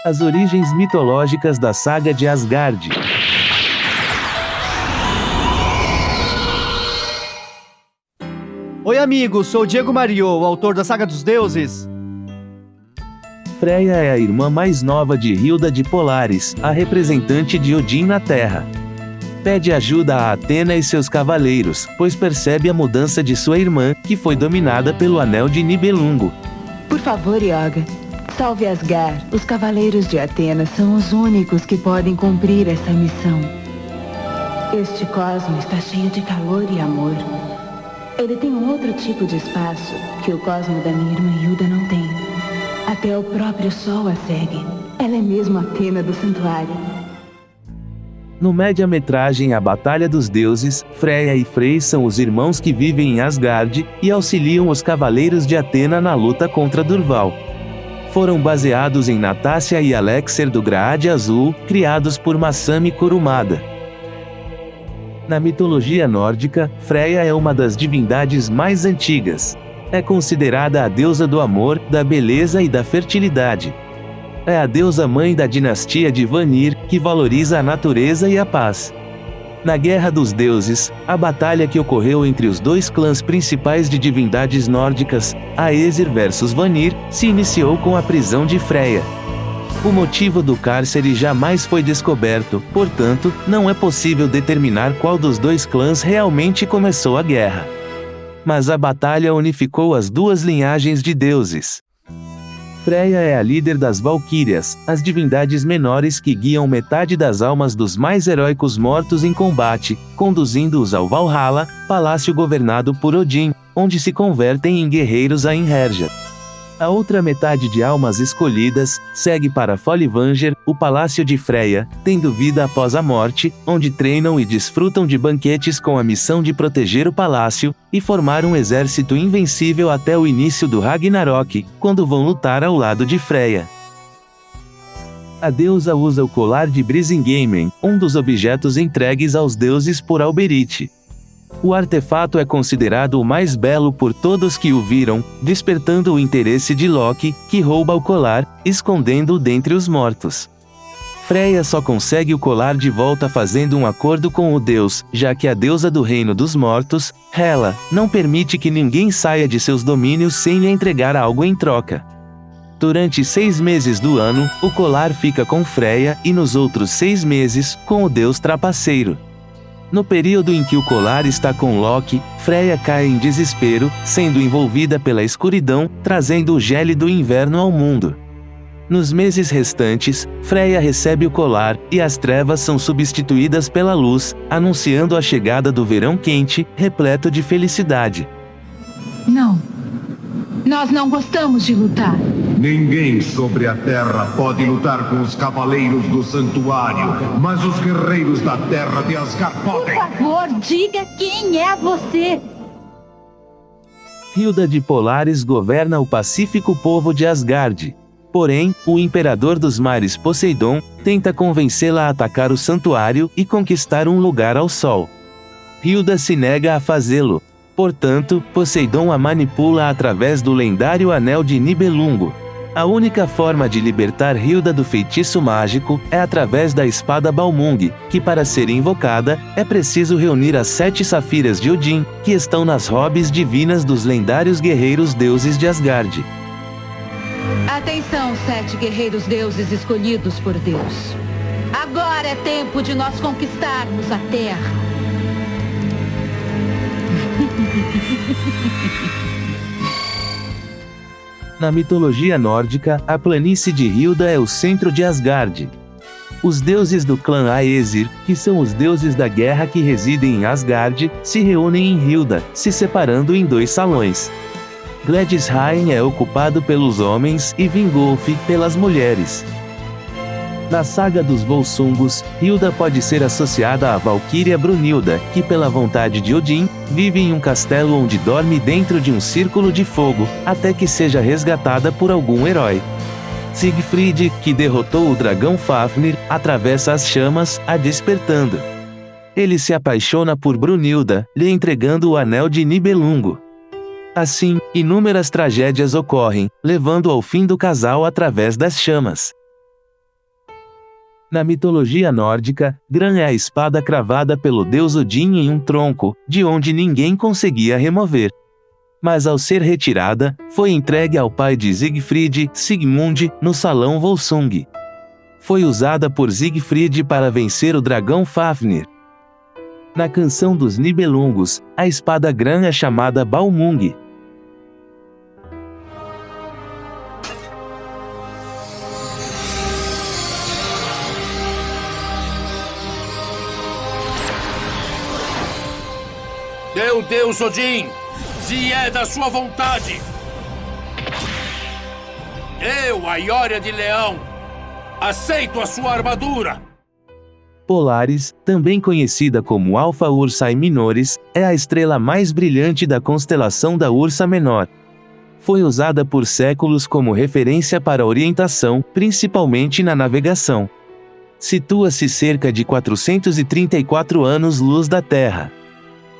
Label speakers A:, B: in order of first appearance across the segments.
A: As origens mitológicas da saga de Asgard.
B: Oi amigos, sou o Diego Mario, o autor da Saga dos Deuses.
A: Freya é a irmã mais nova de Hilda de Polaris, a representante de Odin na Terra. Pede ajuda a Atena e seus cavaleiros, pois percebe a mudança de sua irmã, que foi dominada pelo Anel de Nibelungo.
C: Por favor, Yoga, salve Asgard. Os cavaleiros de Atena são os únicos que podem cumprir essa missão. Este cosmo está cheio de calor e amor. Ele tem um outro tipo de espaço que o cosmo da minha irmã Hilda não tem. Até o próprio sol a segue. Ela é mesmo Atena do santuário.
A: No média-metragem A Batalha dos Deuses, Freya e Frey são os irmãos que vivem em Asgard e auxiliam os cavaleiros de Atena na luta contra Durval. Foram baseados em Natácia e Alexer do Graade Azul, criados por Masami Kurumada. Na mitologia nórdica, Freya é uma das divindades mais antigas. É considerada a deusa do amor, da beleza e da fertilidade. É a deusa mãe da dinastia de Vanir, que valoriza a natureza e a paz. Na Guerra dos Deuses, a batalha que ocorreu entre os dois clãs principais de divindades nórdicas, Aesir versus Vanir, se iniciou com a prisão de Freya. O motivo do cárcere jamais foi descoberto, portanto, não é possível determinar qual dos dois clãs realmente começou a guerra. Mas a batalha unificou as duas linhagens de deuses. Freya é a líder das Valquírias, as divindades menores que guiam metade das almas dos mais heróicos mortos em combate, conduzindo-os ao Valhalla, palácio governado por Odin, onde se convertem em guerreiros a Einherjar. A outra metade de almas escolhidas segue para Follivanger, o palácio de Freya, tendo vida após a morte, onde treinam e desfrutam de banquetes com a missão de proteger o palácio e formar um exército invencível até o início do Ragnarok, quando vão lutar ao lado de Freya. A deusa usa o colar de Brisingamen, um dos objetos entregues aos deuses por Alberich. O artefato é considerado o mais belo por todos que o viram, despertando o interesse de Loki, que rouba o colar, escondendo-o dentre os mortos. Freya só consegue o colar de volta fazendo um acordo com o deus, já que a deusa do reino dos mortos, Hela, não permite que ninguém saia de seus domínios sem lhe entregar algo em troca. Durante 6 meses do ano, o colar fica com Freya e nos outros 6 meses, com o deus trapaceiro. No período em que o colar está com Loki, Freya cai em desespero, sendo envolvida pela escuridão, trazendo o gélido inverno ao mundo. Nos meses restantes, Freya recebe o colar, e as trevas são substituídas pela luz, anunciando a chegada do verão quente, repleto de felicidade.
C: Não. Nós não gostamos de lutar.
D: Ninguém sobre a Terra pode lutar com os cavaleiros do santuário, mas os guerreiros da Terra de Asgard podem.
C: Por favor, diga quem é você.
A: Hilda de Polaris governa o pacífico povo de Asgard. Porém, o imperador dos mares Poseidon tenta convencê-la a atacar o santuário e conquistar um lugar ao sol. Hilda se nega a fazê-lo. Portanto, Poseidon a manipula através do lendário Anel de Nibelungo. A única forma de libertar Hilda do feitiço mágico é através da espada Balmung, que para ser invocada, é preciso reunir as 7 safiras de Odin, que estão nas robes divinas dos lendários guerreiros deuses de Asgard.
C: Atenção, 7 guerreiros deuses escolhidos por Deus. Agora é tempo de nós conquistarmos a Terra.
A: Na mitologia nórdica, a planície de Hilda é o centro de Asgard. Os deuses do clã Aesir, que são os deuses da guerra que residem em Asgard, se reúnem em Hilda, se separando em 2 salões. Gladisheim é ocupado pelos homens e Vingolf pelas mulheres. Na saga dos Volsungus, Hilda pode ser associada à valquíria Brunilda, que pela vontade de Odin, vive em um castelo onde dorme dentro de um círculo de fogo, até que seja resgatada por algum herói. Siegfried, que derrotou o dragão Fafnir, atravessa as chamas, a despertando. Ele se apaixona por Brunilda, lhe entregando o Anel de Nibelungo. Assim, inúmeras tragédias ocorrem, levando ao fim do casal através das chamas. Na mitologia nórdica, Gran é a espada cravada pelo deus Odin em um tronco, de onde ninguém conseguia remover. Mas ao ser retirada, foi entregue ao pai de Siegfried, Sigmund, no salão Volsung. Foi usada por Siegfried para vencer o dragão Fafnir. Na canção dos Nibelungos, a espada Gran é chamada Balmung.
E: Meu Deus Odin, se é da sua vontade, eu, a Iória de Leão, aceito a sua armadura.
A: Polaris, também conhecida como Alpha Ursae Minoris, é a estrela mais brilhante da constelação da Ursa Menor. Foi usada por séculos como referência para orientação, principalmente na navegação. Situa-se cerca de 434 anos-luz da Terra.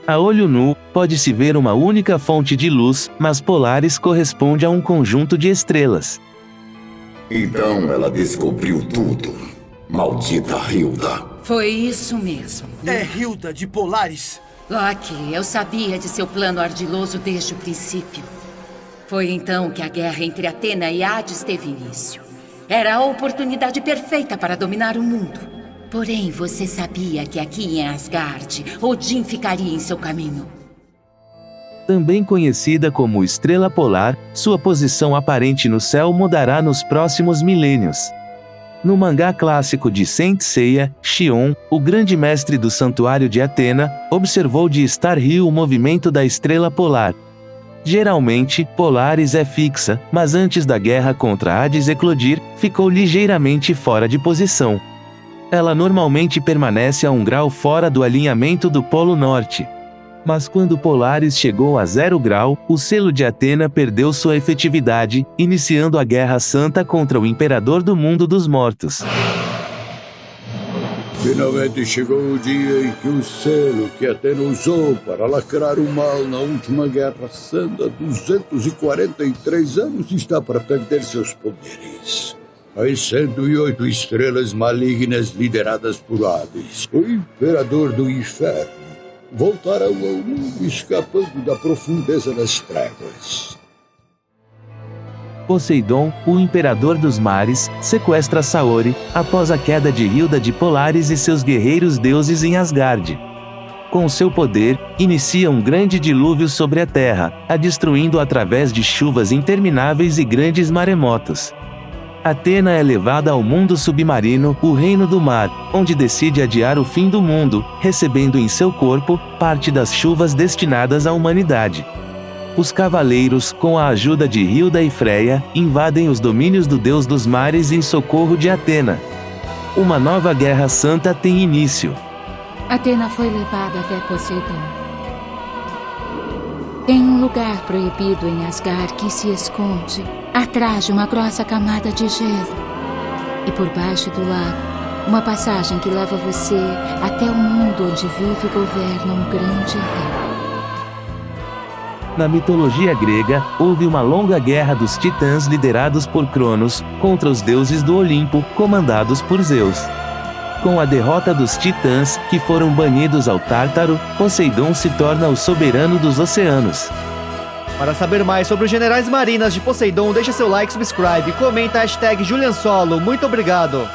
A: A olho nu, pode-se ver uma única fonte de luz, mas Polaris corresponde a um conjunto de estrelas.
F: Então ela descobriu tudo. Maldita Hilda.
G: Foi isso mesmo.
B: É Hilda de Polaris.
G: Loki, eu sabia de seu plano ardiloso desde o princípio. Foi então que a guerra entre Atena e Hades teve início. Era a oportunidade perfeita para dominar o mundo. Porém, você sabia que aqui em Asgard, Odin ficaria em seu caminho.
A: Também conhecida como Estrela Polar, sua posição aparente no céu mudará nos próximos milênios. No mangá clássico de Saint Seiya, Shion, o grande mestre do Santuário de Atena, observou de Star Hill o movimento da Estrela Polar. Geralmente, Polaris é fixa, mas antes da guerra contra Hades eclodir, ficou ligeiramente fora de posição. Ela normalmente permanece a 1 grau fora do alinhamento do Polo Norte. Mas quando Polaris chegou a 0 grau, o selo de Atena perdeu sua efetividade, iniciando a Guerra Santa contra o Imperador do Mundo dos Mortos.
H: Finalmente chegou o dia em que o selo que Atena usou para lacrar o mal na última Guerra Santa há 243 anos está para perder seus poderes. As 108 estrelas malignas lideradas por Hades, o Imperador do Inferno, voltarão ao mundo escapando da profundeza das trevas.
A: Poseidon, o Imperador dos Mares, sequestra Saori, após a queda de Hilda de Polaris e seus guerreiros deuses em Asgard. Com seu poder, inicia um grande dilúvio sobre a Terra, a destruindo através de chuvas intermináveis e grandes maremotos. Atena é levada ao mundo submarino, o Reino do Mar, onde decide adiar o fim do mundo, recebendo em seu corpo parte das chuvas destinadas à humanidade. Os cavaleiros, com a ajuda de Hilda e Freya, invadem os domínios do deus dos mares em socorro de Atena. Uma nova guerra santa tem início.
I: Atena foi levada até Poseidon. Tem um lugar proibido em Asgard que se esconde atrás de uma grossa camada de gelo. E por baixo do lago, uma passagem que leva você até o mundo onde vive e governa um grande rei.
A: Na mitologia grega, houve uma longa guerra dos titãs liderados por Cronos, contra os deuses do Olimpo, comandados por Zeus. Com a derrota dos titãs, que foram banidos ao Tártaro, Poseidon se torna o soberano dos oceanos.
B: Para saber mais sobre os Generais Marinas de Poseidon, deixa seu like, subscribe, comenta a hashtag Julian Solo. Muito obrigado!